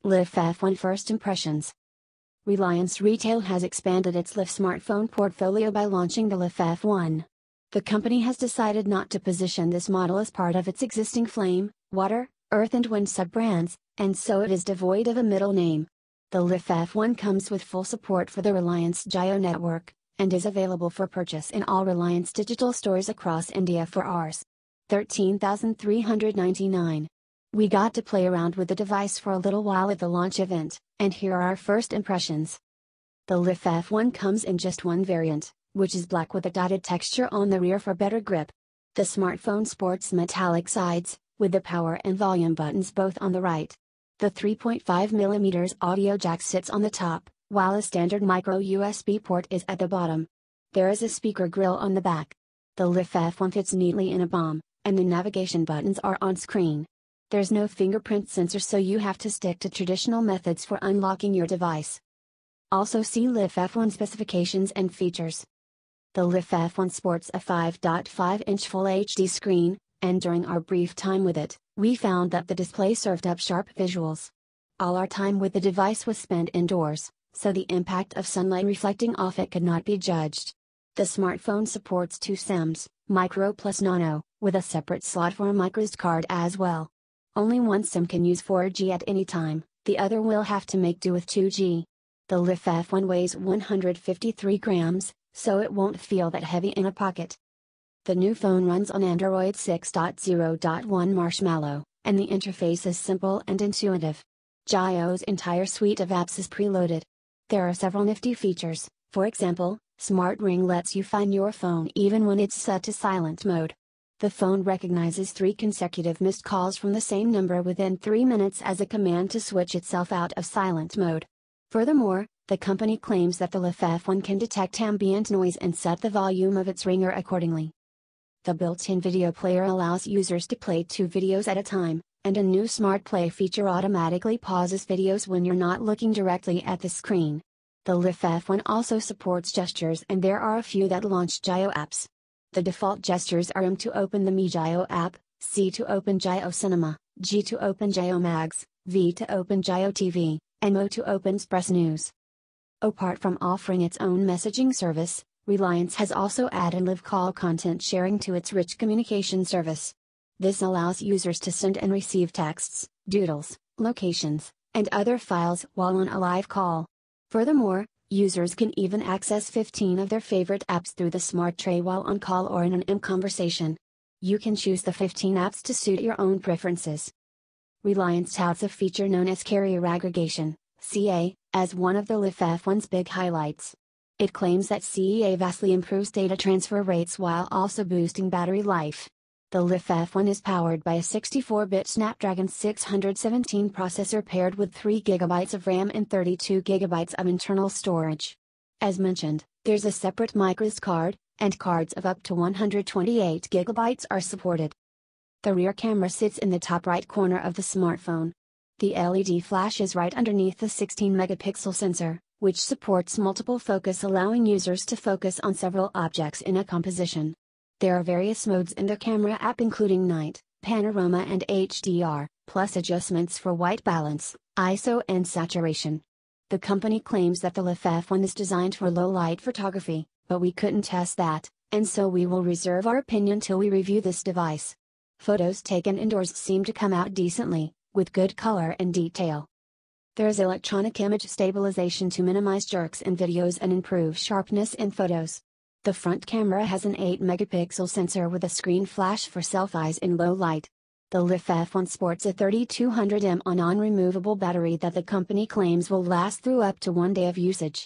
Lyf F1 First Impressions. Reliance Retail has expanded its Lyf smartphone portfolio by launching the Lyf F1. The company has decided not to position this model as part of its existing Flame, Water, Earth and Wind sub-brands, and so it is devoid of a middle name. The Lyf F1 comes with full support for the Reliance Jio network, and is available for purchase in all Reliance Digital stores across India for Rs. 13,399. We got to play around with the device for a little while at the launch event, and here are our first impressions. The Lyf F1 comes in just one variant, which is black with a dotted texture on the rear for better grip. The smartphone sports metallic sides, with the power and volume buttons both on the right. The 3.5mm audio jack sits on the top, while a standard micro USB port is at the bottom. There is a speaker grille on the back. The Lyf F1 fits neatly in a bomb, and the navigation buttons are on screen. There's no fingerprint sensor, so you have to stick to traditional methods for unlocking your device. Also see Lyf F1 specifications and features. The Lyf F1 sports a 5.5-inch Full HD screen, and during our brief time with it, we found that the display served up sharp visuals. All our time with the device was spent indoors, so the impact of sunlight reflecting off it could not be judged. The smartphone supports two SIMs, micro plus nano, with a separate slot for a microSD card as well. Only one SIM can use 4G at any time, the other will have to make do with 2G. The Lyf F1 weighs 153 grams, so it won't feel that heavy in a pocket. The new phone runs on Android 6.0.1 Marshmallow, and the interface is simple and intuitive. Jio's entire suite of apps is preloaded. There are several nifty features, for example, Smart Ring lets you find your phone even when it's set to silent mode. The phone recognizes 3 consecutive missed calls from the same number within 3 minutes as a command to switch itself out of silent mode. Furthermore, the company claims that the Lyf F1 can detect ambient noise and set the volume of its ringer accordingly. The built-in video player allows users to play 2 videos at a time, and a new Smart Play feature automatically pauses videos when you're not looking directly at the screen. The Lyf F1 also supports gestures, and there are a few that launch Jio apps. The default gestures are M to open the Mi Jio app, C to open Jio Cinema, G to open Jio Mags, V to open Jio TV, and O to open Express News. Apart from offering its own messaging service, Reliance has also added live call content sharing to its rich communication service. This allows users to send and receive texts, doodles, locations, and other files while on a live call. Furthermore, users can even access 15 of their favorite apps through the Smart Tray while on call or in an IM conversation. You can choose the 15 apps to suit your own preferences. Reliance touts a feature known as carrier aggregation, CA, as one of the Lyf F1's big highlights. It claims that CA vastly improves data transfer rates while also boosting battery life. The Lyf F1 is powered by a 64-bit Snapdragon 617 processor paired with 3 GB of RAM and 32 GB of internal storage. As mentioned, there's a separate microSD card, and cards of up to 128 GB are supported. The rear camera sits in the top right corner of the smartphone. The LED flash is right underneath the 16-megapixel sensor, which supports multiple focus, allowing users to focus on several objects in a composition. There are various modes in the camera app including night, panorama and HDR, plus adjustments for white balance, ISO and saturation. The company claims that the Lyf F1 is designed for low-light photography, but we couldn't test that, and so we will reserve our opinion till we review this device. Photos taken indoors seem to come out decently, with good color and detail. There is electronic image stabilization to minimize jerks in videos and improve sharpness in photos. The front camera has an 8-megapixel sensor with a screen flash for selfies in low light. The Lyf F1 sports a 3200 mAh non-removable battery that the company claims will last through up to 1 day of usage.